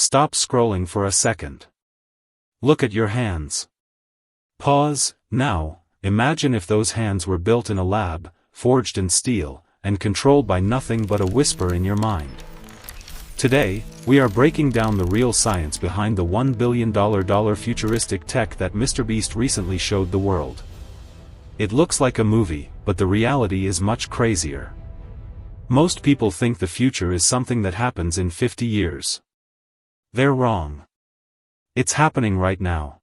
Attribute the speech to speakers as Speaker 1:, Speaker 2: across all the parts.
Speaker 1: Stop scrolling for a second. Look at your hands. Pause. Now, imagine if those hands were built in a lab, forged in steel, and controlled by nothing but a whisper in your mind. Today, we are breaking down the real science behind the $1 billion futuristic tech that MrBeast recently showed the world. It looks like a movie, but the reality is much crazier. Most people think the future is something that happens in 50 years. They're wrong. It's happening right now.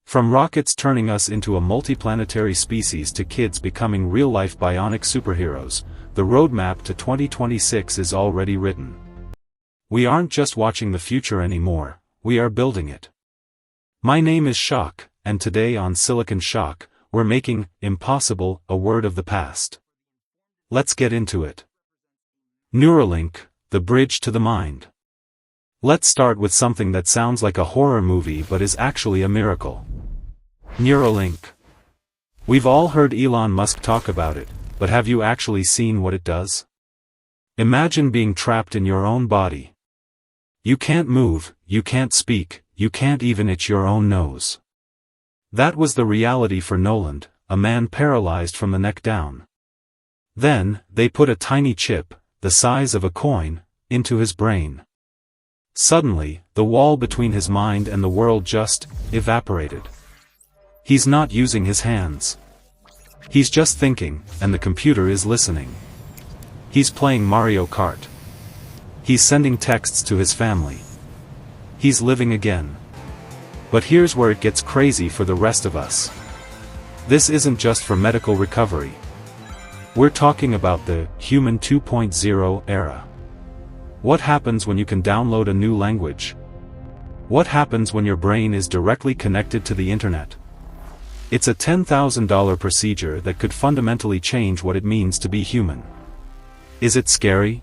Speaker 1: From rockets turning us into a multi-planetary species to kids becoming real-life bionic superheroes, the roadmap to 2026 is already written. We aren't just watching the future anymore, we are building it. My name is SHAKH, and today on Silicon SHAKH, we're making impossible a word of the past. Let's get into it. Neuralink, the bridge to the mind. Let's start with something that sounds like a horror movie but is actually a miracle. Neuralink. We've all heard Elon Musk talk about it, but have you actually seen what it does? Imagine being trapped in your own body. You can't move, you can't speak, you can't even itch your own nose. That was the reality for Nolan, a man paralyzed from the neck down. Then, they put a tiny chip, the size of a coin, into his brain. Suddenly, the wall between his mind and the world just evaporated. He's not using his hands. He's just thinking, and the computer is listening. He's playing Mario Kart. He's sending texts to his family. He's living again. But here's where it gets crazy for the rest of us. This isn't just for medical recovery. We're talking about the Human 2.0 era. What happens when you can download a new language? What happens when your brain is directly connected to the internet? It's a $10,000 procedure that could fundamentally change what it means to be human. Is it scary?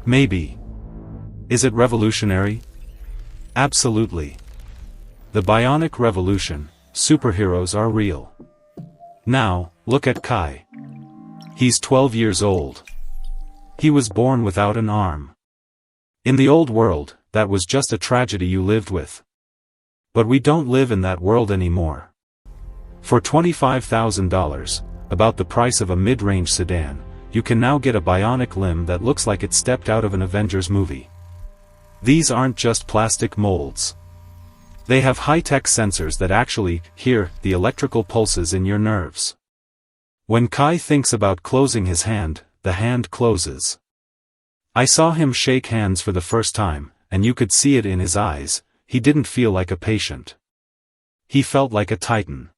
Speaker 1: Maybe. Is it revolutionary? Absolutely. The bionic revolution, superheroes are real. Now, look at Kai. He's 12 years old. He was born without an arm. In the old world, that was just a tragedy you lived with. But we don't live in that world anymore. For $25,000, about the price of a mid-range sedan, you can now get a bionic limb that looks like it stepped out of an Avengers movie. These aren't just plastic molds. They have high-tech sensors that actually hear the electrical pulses in your nerves. When Kai thinks about closing his hand, the hand closes. I saw him shake hands for the first time, and you could see it in his eyes. He didn't feel like a patient. He felt like a titan.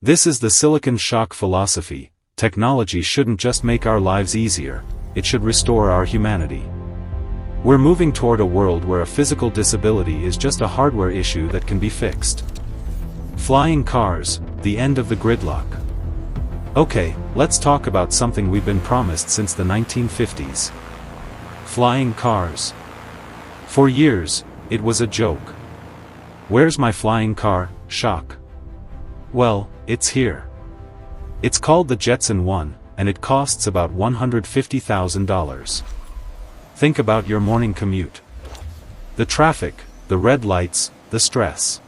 Speaker 1: This is the Silicon SHAKH philosophy. Technology shouldn't just make our lives easier, it should restore our humanity. We're moving toward a world where a physical disability is just a hardware issue that can be fixed. Flying cars, the end of the gridlock. Okay, let's talk about something we've been promised since the 1950s. Flying cars. For years, it was a joke. Where's my flying car, SHAKH? Well, it's here. It's called the Jetson 1, and it costs about $150,000. Think about your morning commute. The traffic, the red lights, the stress.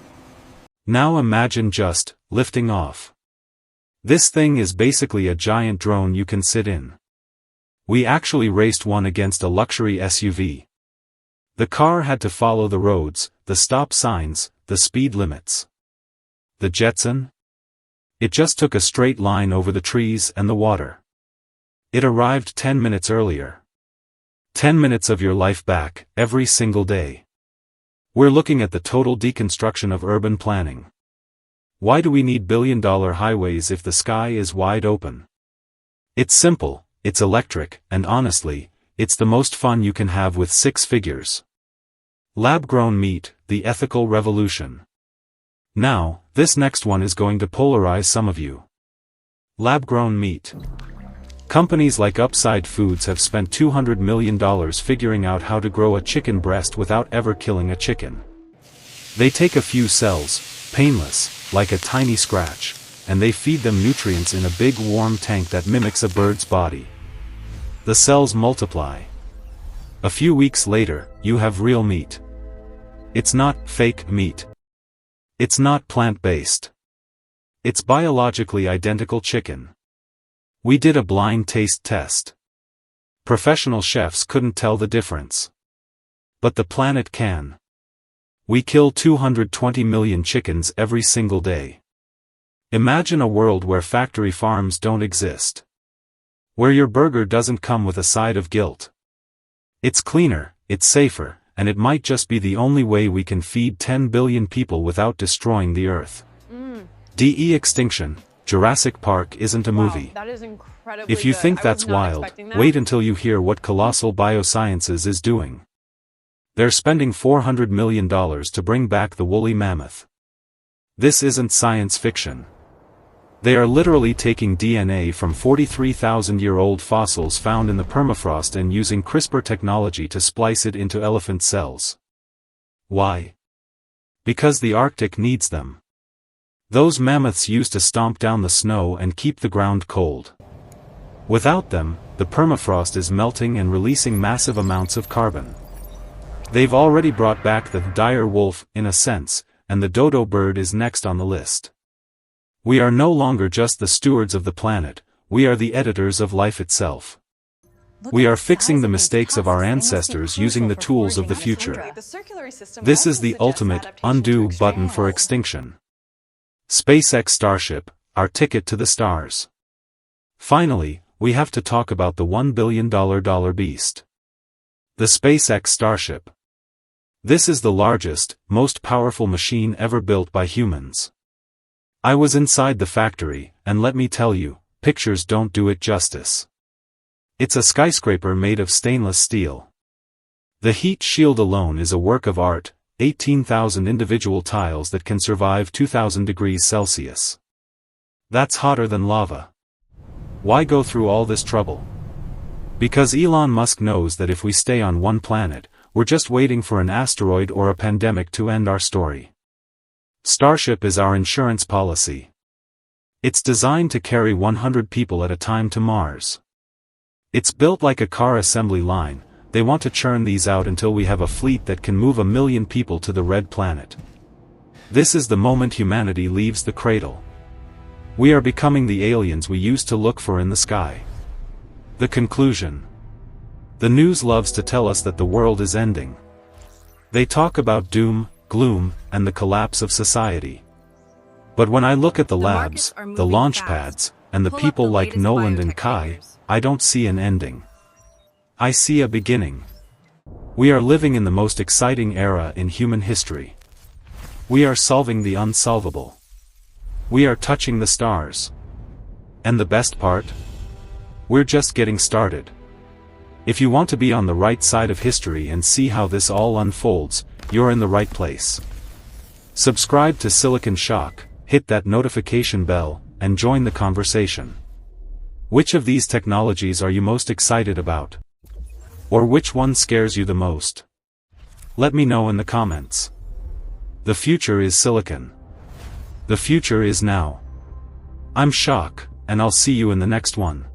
Speaker 1: Now imagine just lifting off. This thing is basically a giant drone you can sit in. We actually raced one against a luxury SUV. The car had to follow the roads, the stop signs, the speed limits. The Jetson? It just took a straight line over the trees and the water. It arrived 10 minutes earlier. 10 minutes of your life back, every single day. We're looking at the total deconstruction of urban planning. Why do we need billion-dollar highways if the sky is wide open? It's simple, it's electric, and honestly, it's the most fun you can have with 6 figures. Lab-grown meat, the ethical revolution. Now, this next one is going to polarize some of you. Lab-grown meat. Companies like Upside Foods have spent $200 million figuring out how to grow a chicken breast without ever killing a chicken. They take a few cells, painless, like a tiny scratch, and they feed them nutrients in a big warm tank that mimics a bird's body. The cells multiply. A few weeks later, you have real meat. It's not fake meat. It's not plant-based. It's biologically identical chicken. We did a blind taste test. Professional chefs couldn't tell the difference. But the planet can. We kill 220 million chickens every single day. Imagine a world where factory farms don't exist. Where your burger doesn't come with a side of guilt. It's cleaner, it's safer, and it might just be the only way we can feed 10 billion people without destroying the Earth. De-extinction, Jurassic Park isn't a movie.
Speaker 2: That is incredibly
Speaker 1: If you
Speaker 2: good.
Speaker 1: think
Speaker 2: I was
Speaker 1: that's
Speaker 2: not
Speaker 1: wild,
Speaker 2: expecting that.
Speaker 1: wait until you hear what Colossal Biosciences is doing. They're spending $400 million to bring back the woolly mammoth. This isn't science fiction. They are literally taking DNA from 43,000-year-old fossils found in the permafrost and using CRISPR technology to splice it into elephant cells. Why? Because the Arctic needs them. Those mammoths used to stomp down the snow and keep the ground cold. Without them, the permafrost is melting and releasing massive amounts of carbon. They've already brought back the dire wolf, in a sense, and the dodo bird is next on the list. We are no longer just the stewards of the planet, we are the editors of life itself. We are fixing the mistakes of our ancestors using the tools of the future. This is the ultimate undo button for extinction. SpaceX Starship, our ticket to the stars. Finally, we have to talk about the $1 billion beast. The SpaceX Starship. This is the largest, most powerful machine ever built by humans. I was inside the factory, and let me tell you, pictures don't do it justice. It's a skyscraper made of stainless steel. The heat shield alone is a work of art, 18,000 individual tiles that can survive 2,000 degrees Celsius. That's hotter than lava. Why go through all this trouble? Because Elon Musk knows that if we stay on one planet, we're just waiting for an asteroid or a pandemic to end our story. Starship is our insurance policy. It's designed to carry 100 people at a time to Mars. It's built like a car assembly line. They want to churn these out until we have a fleet that can move 1 million people to the red planet. This is the moment humanity leaves the cradle. We are becoming the aliens we used to look for in the sky. The conclusion. The news loves to tell us that the world is ending. They talk about doom, gloom, and the collapse of society. But when I look at the labs, the launch pads, and the people like Nolan and Kai, I don't see an ending. I see a beginning. We are living in the most exciting era in human history. We are solving the unsolvable. We are touching the stars. And the best part? We're just getting started. If you want to be on the right side of history and see how this all unfolds, you're in the right place. Subscribe to Silicon SHAKH, hit that notification bell, and join the conversation. Which of these technologies are you most excited about? Or which one scares you the most? Let me know in the comments. The future is silicon. The future is now. I'm SHAKH, and I'll see you in the next one.